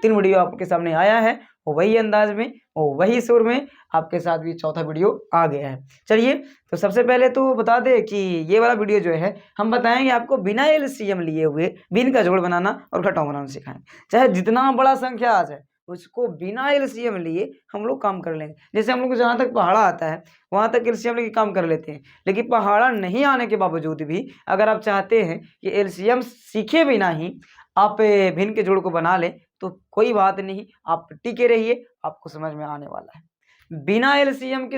3 video आपके सामने आया है, वो वही अंदाज में, वो वही सुर में आपके साथ भी चौथा वीडियो आ गया है। चलिए, तो सबसे पहले तो बता दें कि ये वाला वीडियो जो है हम बताएंगे आपको बिना एलसीएम लिए हुए भिन्न का जोड़ बनाना और घटाव बनाना सिखाएंगे। चाहे जितना बड़ा संख्या आ जाए उसको बिना एलसीएम लिए हम लोग काम कर लेंगे। जैसे हम लोग को जहाँ तक पहाड़ा आता है वहाँ तक एलसीएम लेके काम कर लेते हैं, लेकिन पहाड़ा नहीं आने के बावजूद भी अगर आप चाहते हैं कि एलसीएम सीखे बिना ही आप भिन्न के जोड़ को बना लें तो कोई बात नहीं, आप टिके रहिए, आपको समझ में आने वाला है। बिना एलसीएम के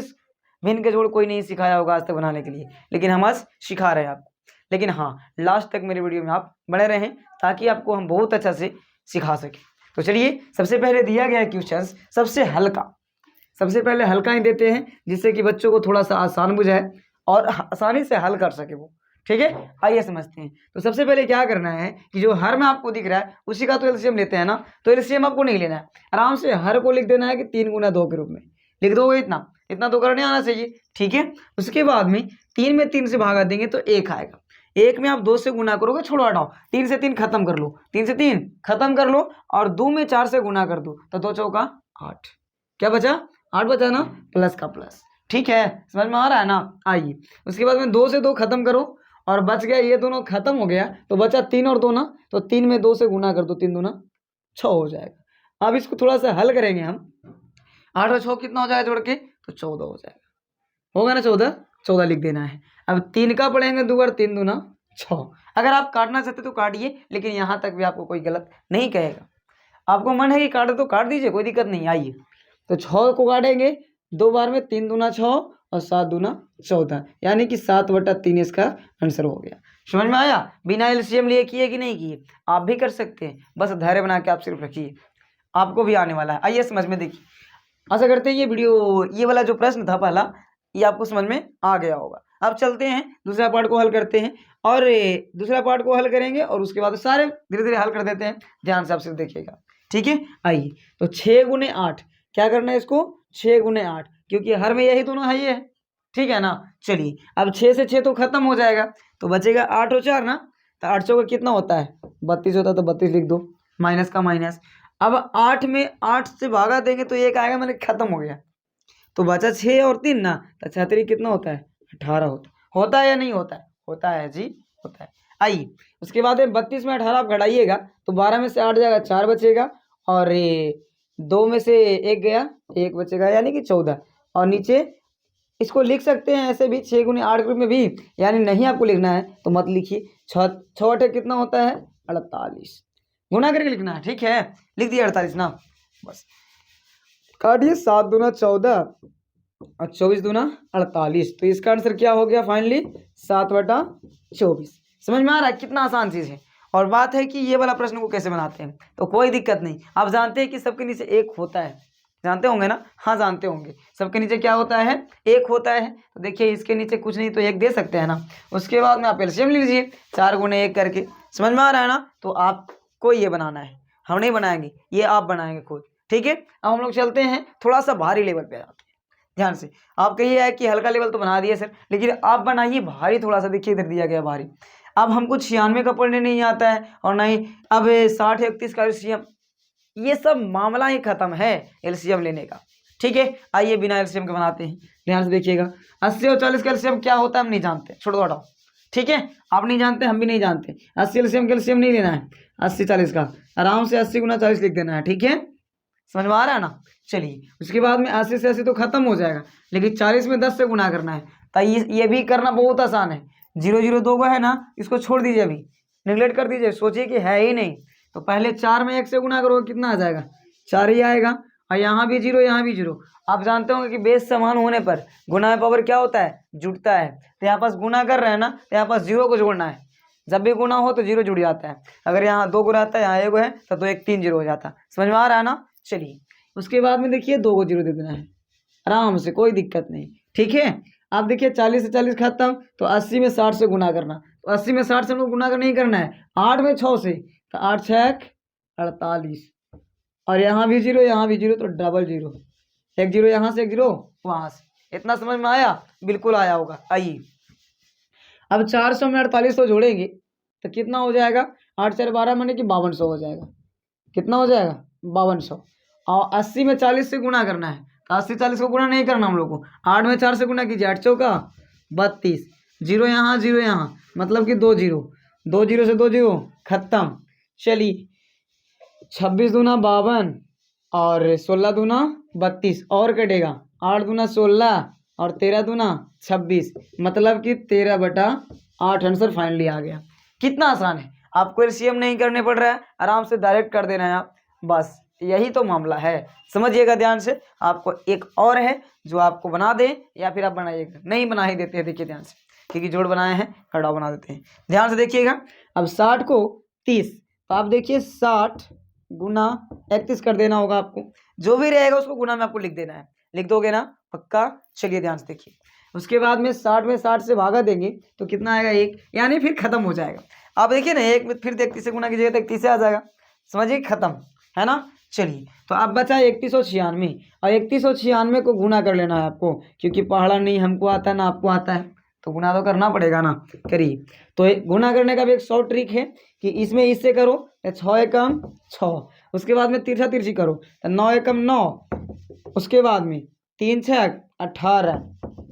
भिन्न के जोड़ कोई नहीं सिखाया होगा आज तक बनाने के लिए, लेकिन हम आज सिखा रहे हैं आपको। लेकिन हाँ, लास्ट तक मेरे वीडियो में आप बने रहें ताकि आपको हम बहुत अच्छा से सिखा सकें। तो चलिए, सबसे पहले दिया गया क्वेश्चन सबसे पहले हल्का ही देते हैं जिससे कि बच्चों को थोड़ा सा आसान बुझाए और आसानी से हल कर सके वो। ठीक है, आइए समझते हैं। तो सबसे पहले क्या करना है कि जो हर में आपको दिख रहा है उसी का तो एलसीएम लेते हैं ना, तो एलसीएम आपको नहीं लेना है, आराम से हर को लिख देना है कि 3 गुना 2 के रूप में लिख दोगे। इतना तो करने आना चाहिए। ठीक है, उसके बाद में 3 में 3 से भागा देंगे तो 1 आएगा। 1 में आप 2 से गुना करोगे, छोड़ो हटाओ, 3 से 3 खत्म कर लो, 3 से 3 खत्म कर लो और 2 में 4 से गुना कर दो तो 2 चौका 8। क्या बचा? 8 बचा ना, प्लस का प्लस। ठीक है, समझ में आ रहा है ना। आइए, उसके बाद में 2 से 2 खत्म करो और बच गया, ये दोनों खत्म हो गया तो बचा 3 और 2 ना, तो 3 में 2 से गुना कर दो, 3 दूना 6 हो जाएगा। अब इसको थोड़ा सा हल करेंगे हम। 8 और 6 कितना हो जाएगा जोड़ के? तो 14 हो जाएगा। होगा ना 14 लिख देना है। अब 3 का पढ़ेंगे 2 बार, 3 दूना 6। अगर आप काटना चाहते तो काटिए, लेकिन यहाँ तक भी आपको कोई गलत नहीं कहेगा। आपको मन है कि काटे तो काट दीजिए, कोई दिक्कत नहीं। आइए, तो 6 को काटेंगे 2 बार में, 3 दूना 6 और 7 दूना 14, यानी कि 7/3 इसका आंसर हो गया। समझ में आया? बिना एलसीएम लिए किए कि नहीं किए? आप भी कर सकते हैं, बस धैर्य बना के आप सिर्फ रखिए, आपको भी आने वाला है। आइए समझ में देखिए। आशा करते हैं ये वाला जो प्रश्न था पहला, ये आपको समझ में आ गया होगा। अब चलते हैं दूसरा पार्ट को हल करते हैं, और दूसरा पार्ट को हल करेंगे और उसके बाद सारे धीरे धीरे हल कर देते हैं। ध्यान से आप सिर्फ देखिएगा। ठीक है, आइए, तो 6 गुने 8 क्या करना है इसको? 6 गुने 8, क्योंकि हर में यही दोनों है ये। ठीक है ना। चलिए, अब 6 से 6 तो खत्म हो जाएगा, तो बचेगा 8 और 4 ना, तो 8 का कितना होता है? 32 होता है, तो 32 लिख दो, माइनस का माइनस। अब 8 में 8 से भागा देंगे तो 1 आएगा, मतलब खत्म हो गया। तो बचा 6 और 3 ना, तो 6 कितना होता है? 18 होता है या नहीं होता है? होता है जी, होता है। आइए, उसके बाद 32 में 18 आप घटाइएगा तो 12 में से 8 जाएगा, 4 बचेगा, और 2 में से 1 गया, 1 बचेगा, यानी कि 14। और नीचे इसको लिख सकते हैं ऐसे भी 6 गुने 8 के रूप में भी, यानी नहीं आपको लिखना है तो मत लिखिए। 6 कितना होता है? 48, गुना करके लिखना है। ठीक है, लिख दिया 48 ना, बस काटिए। 7 दूना 14 और 24 दूना 48, तो इसका आंसर क्या हो गया फाइनली? 7/24। समझ में आ रहा है कितना आसान चीज़ है? और बात है कि ये वाला प्रश्न को कैसे बनाते हैं, तो कोई दिक्कत नहीं। आप जानते हैं कि सबके नीचे 1 होता है, जानते होंगे ना? हाँ, जानते होंगे। सबके नीचे क्या होता है? 1 होता है। तो देखिए, इसके नीचे कुछ नहीं तो 1 दे सकते हैं ना। उसके बाद में आप एलसीएम लीजिए 4 गुने 1 करके। समझ में आ रहा है ना? तो आपको ये बनाना है, हम नहीं बनाएंगे, ये आप बनाएंगे खुद। ठीक है, अब हम लोग चलते हैं थोड़ा सा भारी लेवल पे आते हैं। ध्यान से, आप कहिए है कि हल्का लेवल तो बना दिए सर, लेकिन आप बनाइए भारी थोड़ा सा। देखिए, इधर दिया गया भारी। अब हमको 96 का पढ़ने नहीं आता है, और नहीं अब 60 31 का एलसीएम, ये सब मामला ही खत्म है एलसीएम लेने का। ठीक है, आइए बिना एलसीएम के बनाते हैं। ध्यान से देखिएगा, 80 और 40 का एलसीएम क्या होता है हम नहीं जानते, छोड़ दो हटाओ। ठीक है, आप नहीं जानते, हम भी नहीं जानते। 80 एलसीएम का एलसीएम नहीं लेना है, 80 40 का आराम से 80 गुना 40 लिख देना है। ठीक है, समझ में आ रहा है ना। चलिए, उसके बाद में 80 से 80 तो खत्म हो जाएगा, लेकिन 40 में 10 से गुना करना है। तो ये भी करना बहुत आसान है। 0 0 2 है ना, इसको छोड़ दीजिए, अभी निगलेक्ट कर दीजिए, सोचिए कि है ही नहीं। तो पहले 4 में 1 से गुना करोगे, कितना आ जाएगा? 4 ही आएगा। और यहाँ भी 0, यहाँ भी 0। आप जानते होंगे कि बेस समान होने पर गुना में पावर क्या होता है? जुड़ता है। तो यहाँ पास गुना कर रहे हैं ना, तो यहाँ पास 0 को जोड़ना है। जब भी गुना हो तो 0 जुड़ जाता है। अगर यहाँ 2 गुना आता है, यहाँ 1 है, तो 2 1 3 0 हो जाता है। समझ में आ रहा है ना। चलिए, उसके बाद में देखिए 2 को 0 दे देना है आराम से, कोई दिक्कत नहीं। ठीक है, आप देखिए 40 से 40 खत्म, तो 80 में 60 से गुना करना। तो 80 में 60 से हम लोग गुना नहीं करना है, 8 में 6 से, तो 8 6 48, और यहाँ भी 0 यहाँ भी 0, तो डबल 0, 1 0 यहाँ से 1 0 वहाँ से। इतना समझ में आया? बिल्कुल आया होगा। आइए, अब 400 में 4800 जोड़ेंगे तो कितना हो जाएगा? 8 4 12 माने कि 5200 हो जाएगा। कितना हो जाएगा? 5200 और 80 में 40 से गुना करना है, तो 80 40 को गुना नहीं करना हम लोग को, 8 में 4 से गुना कीजिए, 8 चौका 32, जीरो यहाँ जीरो यहाँ, मतलब कि 2 जीरो, 2 जीरो से 2 जीरो खत्म। चलिए 26 दूना 52 और 16 दूना 32 और कटेगा, 8 दूना 16 और 13 दूना 26, मतलब कि 13/8 आंसर फाइनली आ गया। कितना आसान है, आपको एलसीएम नहीं करने पड़ रहा है, आराम से डायरेक्ट कर देना है आप, बस यही तो मामला है। समझिएगा ध्यान से। आपको एक और है जो आपको बना दे या फिर आप बनाइएगा, नहीं बना ही देते हैं, देखिए ध्यान से, क्योंकि जोड़ बनाए हैं खड़ा बना देते हैं, ध्यान से देखिएगा। अब 60 को 30, तो आप देखिए 60 गुना 31 कर देना होगा आपको, जो भी रहेगा उसको गुना में आपको लिख देना है, लिख दोगे ना पक्का। चलिए ध्यान से देखिए, उसके बाद में 60 में 60 से भागा देंगे तो कितना आएगा 1, यानी फिर खत्म हो जाएगा। आप देखिए ना 1 में फिर 31 से गुना कीजिएगा तो 31 से आ जाएगा, समझिए खत्म है ना। चलिए तो आप बचा 3196 और 3196 को गुना कर लेना है आपको, क्योंकि पहाड़ा नहीं हमको आता है ना आपको आता है, तो गुना तो करना पड़ेगा ना, करिए। तो गुना करने का भी एक शॉर्ट ट्रिक है कि इसमें इससे करो 6 एकम 6, उसके बाद में तिरछा तिरछी करो तो 9 एकम 9, उसके बाद में 3 6 18,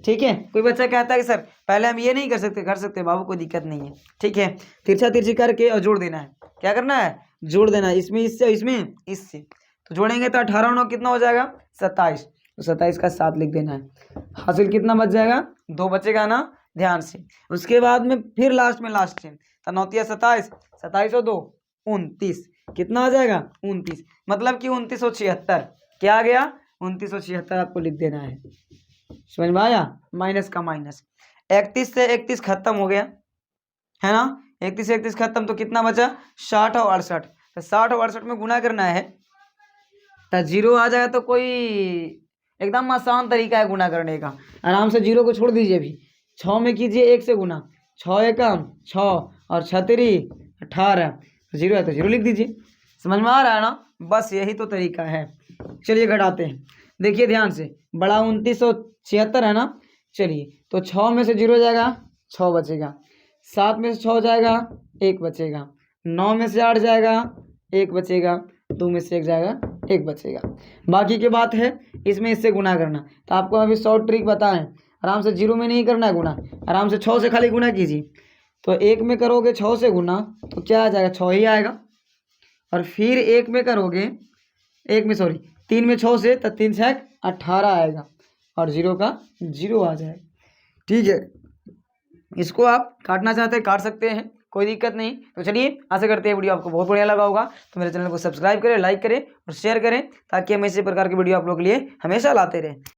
ठीक है। कोई बच्चा कहता है कि सर पहले हम ये नहीं कर सकते, कर सकते बाबू, कोई दिक्कत नहीं है, ठीक है। तिरछा तिरछी करके और जोड़ देना है, क्या करना है, जोड़ देना है, इसमें इससे इसमें इससे, तो जोड़ेंगे तो 18 9 कितना हो जाएगा 27, तो 27 का 7 लिख देना है। हासिल कितना बच जाएगा, 2 बचेगा ना, ध्यान से। उसके बाद में फिर लास्ट में लास्ट है तो 9 तिया 27, 27 और 2 29, कितना आ जाएगा 29, मतलब कि 2976, क्या आ गया 2976 आपको लिख देना है। समझ में आया, माइनस का माइनस। 31 से 31 खत्म हो गया है ना, 31 से 31 खत्म, तो कितना बचा 60 और 68, तो 60 और 68 में गुना करना है तो जीरो आ जाएगा, तो कोई एकदम आसान तरीका है गुना करने का, आराम से जीरो को छोड़ दीजिए। अभी 6 में कीजिए 1 से गुना, 6 एकम 6 और 6 18, जीरो है तो जीरो लिख दीजिए। समझ में आ रहा है ना, बस यही तो तरीका है। चलिए घटाते हैं, देखिए ध्यान से, बड़ा 2976 है ना। चलिए तो 6 में से जीरो जाएगा 6 बचेगा, 7 में से 6 जाएगा 1 बचेगा, 9 में से 8 जाएगा 1 बचेगा, 2 में से 1 जाएगा 1 बचेगा। बाकी की बात है इसमें इससे गुना करना, तो आपको अभी शॉर्ट ट्रिक बताएं, आराम से जीरो में नहीं करना है गुना, आराम से 6 से खाली गुना कीजिए। तो 1 में करोगे 6 से गुना तो क्या आ जाएगा 6 ही आएगा, और फिर 1 में करोगे 3 में 6 से तो 3 6 18 आएगा, और जीरो का जीरो आ जाएगा, ठीक है। इसको आप काटना चाहते हैं काट सकते हैं, कोई दिक्कत नहीं। तो चलिए आशा करते हैं वीडियो आपको बहुत बढ़िया लगा होगा, तो मेरे चैनल को सब्सक्राइब करें, लाइक करें और शेयर करें, ताकि हम इसी प्रकार की वीडियो आप लोगों के लिए हमेशा लाते रहें।